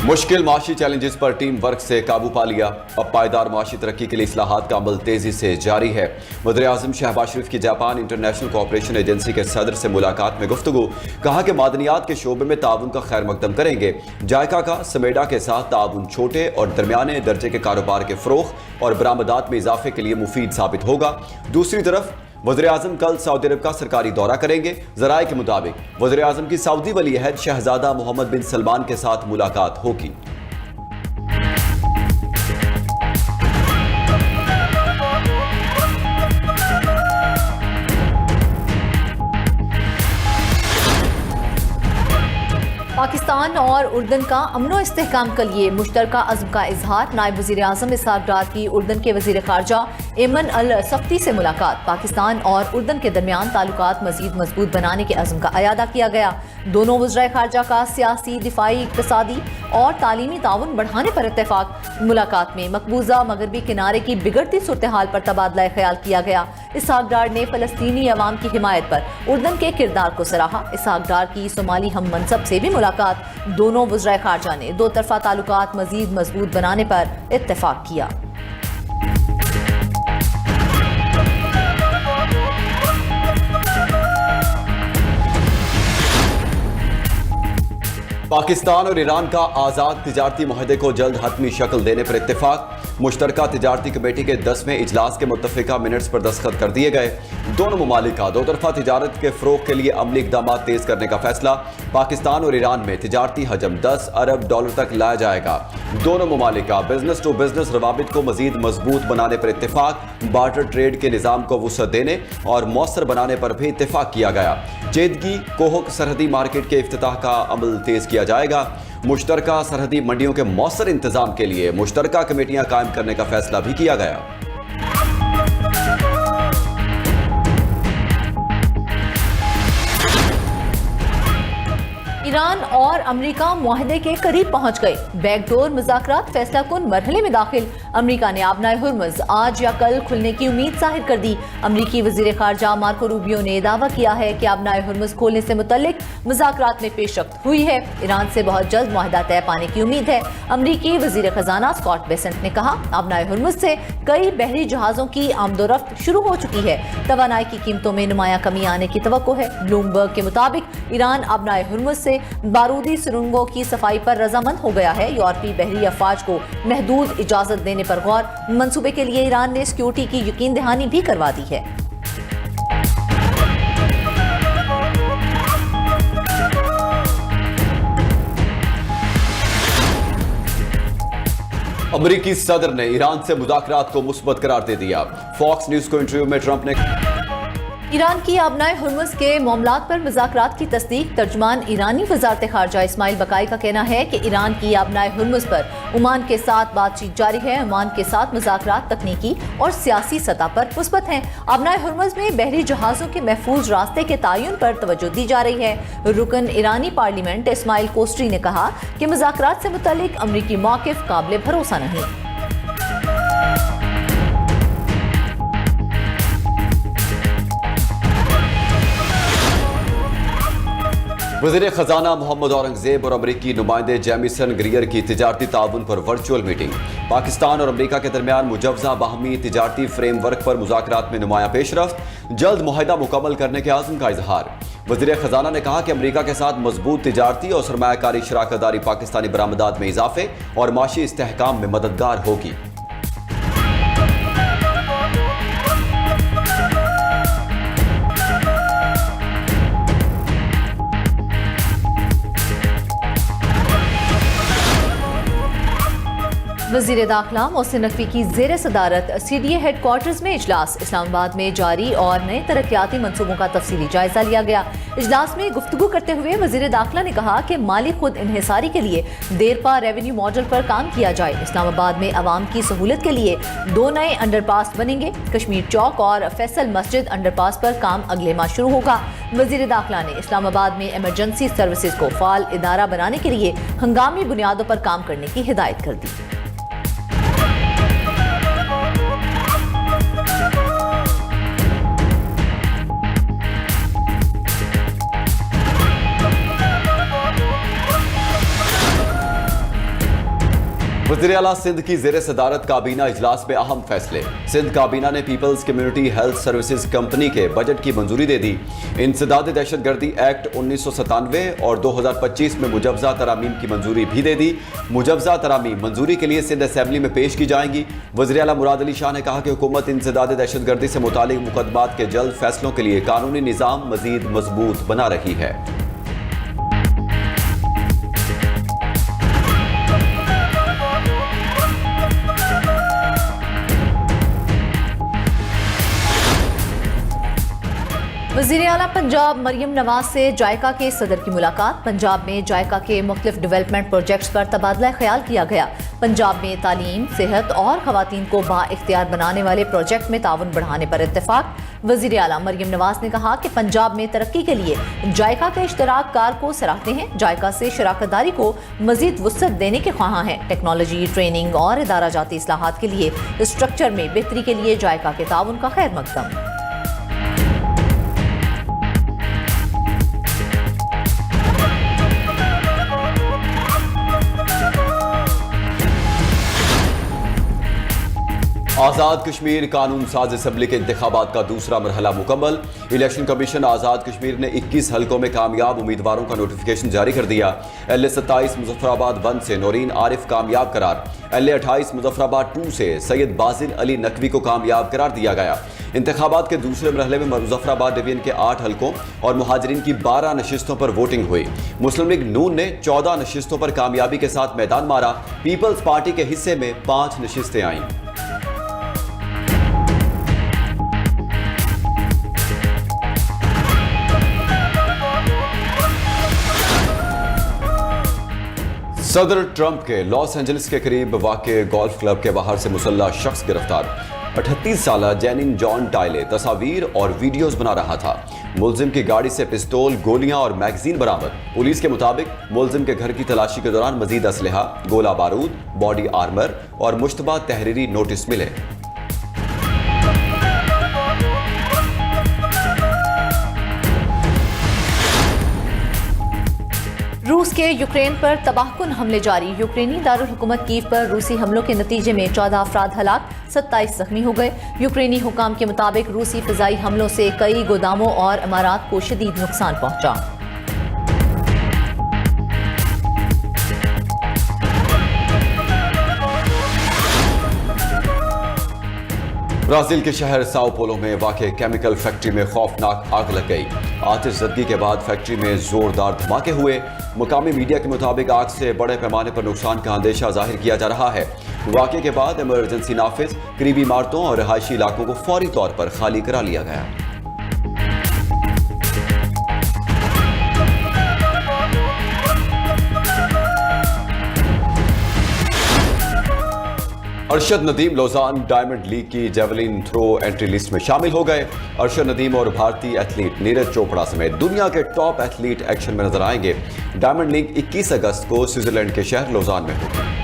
मुश्किल माशी चैलेंजेस पर टीम वर्क से काबू पा लिया। अब पायदार माशी तरक्की के लिए इस्लाहात का अमल तेजी से जारी है। वज़ीर-ए-आज़म शहबाज शरीफ की जापान इंटरनेशनल कोऑपरेशन एजेंसी के सदर से मुलाकात में गुफ्तगू, कहा कि मादनियात के शोबे में ताउन का खैर मकदम करेंगे। जायका का समेडा के साथ ताउन छोटे और दरमियाने दर्जे के कारोबार के फ़रोग़ और बरामदात में इजाफे के लिए मुफीद साबित होगा। दूसरी तरफ वज़ीर-ए-आज़म कल सऊदी अरब का सरकारी दौरा करेंगे। ज़राए के मुताबिक वज़ीर-ए-आज़म की सऊदी वली अहद शहजादा मोहम्मद बिन सलमान के साथ मुलाकात होगी। पाकिस्तान और उर्दन का अमनो इस्तेहकाम के लिए मुश्तरका अज़्म का इजहार। नायब वज़ीर-ए-आज़म इसहाक डार की उर्दन के वज़ीर ख़ारजा एमन अल सफ़्ती से मुलाकात। पाकिस्तान और उर्दन के दरमियान ताल्लुकात मज़ीद मजबूत बनाने के अज़्म का अयादा किया गया। दोनों वज़राए ख़ारजा का सियासी, दिफाई, इक़्तिसादी और तालीमी ताउन बढ़ाने पर इत्तेफाक। मुलाकात में मकबूजा मगरबी किनारे की बिगड़ती सूरत हाल पर तबादला ख्याल किया गया। इसहाक डार ने फ़लस्तीनी अवाम की हिमायत पर उर्दन के किरदार को सराहा। इसहाक डार की सोमाली हम मनसब से भी मुलाकात। दोनों वज़राए ख़ारजा ने दो तरफ़ा ताल्लुकात मज़ीद मजबूत बनाने पर इत्तेफाक किया। पाकिस्तान और ईरान का आज़ाद तिजारती मुआहदे को जल्द हतमी शक्ल देने पर इत्तेफाक। मुश्तरका तिजारती कमेटी के 10वें इजलास के मुत्तफ़िका मिनट्स पर दस्तखत कर दिए गए। दोनों ममालिक का दो तरफा तिजारत के फ़रोग़ के लिए अमली इक़दाम तेज़ करने का फैसला। पाकिस्तान और ईरान में तिजारती हजम $10 अरब तक लाया जाएगा। दोनों ममालिक का बिजनेस टू बिजनेस रवाबित को मज़ीद मजबूत बनाने पर इत्तेफाक। बार्टर ट्रेड के निज़ाम को वुसअत देने और मौसर बनाने पर भी इत्तेफाक किया गया। जेदगी कोहक सरहदी मार्केट के इफ्तिताह का अमल तेज़ किया जाएगा। मुश्तरका सरहदी मंडियों के मौसर इंतजाम के लिए मुश्तरका कमेटियां कायम करने का फैसला भी किया गया। ईरान और अमेरिका मुआहदे के करीब पहुंच गए। बैकडोर मुज़ाकरात फैसला कुन मरहले में दाखिल। अमेरिका ने आबनाए हुर्मुज़ आज या कल खुलने की उम्मीद जाहिर कर दी। अमेरिकी वज़ीर ख़ारजा मार्को रूबियो ने दावा किया है कि आबनाए हुर्मुज़ खोलने से मुतल्लिक मुज़ाकरात में पेशरफ्त हुई है। ईरान से बहुत जल्द मुआहदा तय पाने की उम्मीद है। अमेरिकी वज़ीर ख़जाना स्कॉट बेसेंट ने कहा, आबनाए हुर्मुज़ से कई बहरी जहाज़ों की आमदोरफ्त शुरू हो चुकी है। तवानाई की कीमतों में नुमाया कमी आने की तवक्को है। ब्लूमबर्ग के मुताबिक ईरान आबनाए हुर्मुज़ से बारूदी सुरंगों की सफाई पर रजामंद हो गया है। यूरोपीय बहरी अफवाज को महदूद इजाजत देने पर गौर। मंसूबे के लिए ईरान ने सिक्योरिटी की यकीन दहानी भी करवा दी है। अमेरिकी सदर ने ईरान से मुज़ाकरात को मुस्बत करार दे दिया। फॉक्स न्यूज को इंटरव्यू में ट्रंप ने ईरान की आबनाए हुर्मुज़ के मामलात पर मुज़ाकरात की तस्दीक। तर्जुमान ईरानी वज़ारत ख़ारजा इस्माइल बकाई का कहना है कि ईरान की आबनाए हुर्मुज़ पर ओमान के साथ बातचीत जारी है। ओमान के साथ मुज़ाकरात तकनीकी और सियासी सतह पर मुस्बत हैं। आबनाए हुर्मुज़ में बहरी जहाज़ों के महफूज रास्ते के तयन पर तवज्जो दी जा रही है। रुकन ईरानी पार्लियामेंट इस्माइल कोस्ट्री ने कहा कि मुज़ाकरात से मुतल्लिक अमरीकी मौक़िफ़ काबिल भरोसा नहीं। वज़ीर ख़जाना मोहम्मद औरंगज़ेब और अमरीकी नुमाइंदे जेमिसन ग्रियर की तिजारती ताउन पर वर्चुअल मीटिंग। पाकिस्तान और अमरीका के दरमियान मुजव्वज़ा बाहमी तिजारती फ्रेमवर्क पर मुज़ाकरात में नुमाया पेशरफ्त। जल्द मुआहदा मुकम्मल करने के आज़म का इजहार। वज़ीर ख़जाना ने कहा कि अमरीका के साथ मजबूत तिजारती और सरमायाकारी शराकतदारी पाकिस्तानी बरामदात में इजाफे और माशी इस्तेहकाम में मददगार होगी। वज़ीर दाखिला मोहसिन नकवी की ज़ेर सदारत CDA हेडक्वार्टर्स में इजलास। इस्लामाबाद में जारी और नए तरक्याती मनसूबों का तफसीली जायजा लिया गया। इजलास में गुफ्तगू करते हुए वज़ीर दाखिला ने कहा कि माली खुद इन्हिसारी के लिए देरपा रेवेन्यू मॉडल पर काम किया जाए। इस्लामाबाद में अवाम की सहूलत के लिए 2 नए अंडरपास बनेंगे। कश्मीर चौक और फैसल मस्जिद अंडरपास पर काम अगले माह शुरू होगा। वज़ीर दाखिला ने इस्लामाबाद में इमरजेंसी सर्विसेज को फ़ाल इदारा बनाने के लिए हंगामी बुनियादों पर काम करने की हिदायत कर दी। वज़ीर आला सिंध की ज़ेर सदारत काबीना इजलास में अहम फैसले। सिंध काबीना ने people's community health services company के बजट की मंजूरी दे दी। इंसदाद दहशतगर्दी एक्ट 1997 और 2025 में मुजवजा तरामीम की मंजूरी भी दे दी। मुजवजा तरामीम मंजूरी के लिए सिंध असेंबली में पेश की जाएंगी। वज़ीर आला मुराद अली शाह ने कहा कि हुकूमत इंसदाद दहशतगर्दी से मुतालिक मुकदमात के जल्द फैसलों के लिए कानूनी निज़ाम मज़ीद मजबूत बना रही है। वज़ीर आला पंजाब मरियम नवाज से जायका के सदर की मुलाकात। पंजाब में जायका के मुख्तलिफ डेवलपमेंट प्रोजेक्ट्स पर तबादला ख्याल किया गया। पंजाब में तालीम, सेहत और खवातीन को बाइख्तियार बनाने वाले प्रोजेक्ट में ताउन बढ़ाने पर इत्तेफाक। वज़ीर आला मरियम नवाज ने कहा कि पंजाब में तरक्की के लिए जायका के इश्तराक कार को सराहते हैं। जायका से शराकतदारी को मजीद वुसअत देने के ख्वाहां हैं। टेक्नोलॉजी, ट्रेनिंग और इदारा जाती इस्लाहात के लिए स्ट्रक्चर में बेहतरी के लिए जायका के ताउन का खैर मकदम। आज़ाद कश्मीर कानून साज असम्बली के इंतखाबात का दूसरा मरहला मुकम्मल। इलेक्शन कमीशन आज़ाद कश्मीर ने 21 हलकों में कामयाब उम्मीदवारों का नोटिफिकेशन जारी कर दिया। LA-27 मुजफ्फराबाद 1 से नौरीन आरिफ कामयाब करार। LA-28 मुजफ्फराबाद 2 से सैयद बाजिल अली नकवी को कामयाब करार दिया गया। इंतखाबात के दूसरे मरहले में मुजफ्फराबाद डिवीजन के 8 हलकों और मुहाजिरीन की 12 नशिस्तों पर वोटिंग हुई। मुस्लिम लीग नून ने 14 नशिस्तों पर कामयाबी के साथ मैदान मारा। पीपल्स पार्टी के हिस्से में 5 नशिस्तें आईं। सदर ट्रंप के लॉस एंजलिस के करीब वाक़े गोल्फ क्लब के बाहर से मुसल्लह शख्स गिरफ्तार। 38 साला जेनिन जॉन टाइले तस्वीर और वीडियोस बना रहा था। मुलजिम की गाड़ी से पिस्तौल, गोलियां और मैगजीन बरामद। पुलिस के मुताबिक मुलजिम के घर की तलाशी के दौरान मजीद असलहा, गोला बारूद, बॉडी आर्मर और मुश्तबा तहरीरी नोटिस मिले। रूस के यूक्रेन पर तबाहकुन हमले जारी। यूक्रेनी दारुल हुकूमत कीव पर रूसी हमलों के नतीजे में 14 अफराद हलाक, 27 जख्मी हो गए। यूक्रेनी हुकाम के मुताबिक रूसी फिजाई हमलों से कई गोदामों और इमारात को शदीद नुकसान पहुंचा। ब्राजील के शहर साओ पोलो में वाक़े केमिकल फैक्ट्री में खौफनाक आग लग गई। आतिशज़दगी के बाद फैक्ट्री में जोरदार धमाके हुए। मुकामी मीडिया के मुताबिक आग से बड़े पैमाने पर नुकसान का अंदेशा जाहिर किया जा रहा है। वाक़े के बाद इमरजेंसी नाफिज, करीबी इमारतों और रहायशी इलाकों को फौरी तौर पर खाली करा लिया गया। अरशद नदीम लोजान डायमंड लीग की जेवलिन थ्रो एंट्री लिस्ट में शामिल हो गए। अरशद नदीम और भारतीय एथलीट नीरज चोपड़ा समेत दुनिया के टॉप एथलीट एक्शन में नजर आएंगे। डायमंड लीग 21 अगस्त को स्विट्जरलैंड के शहर लोजान में होगी।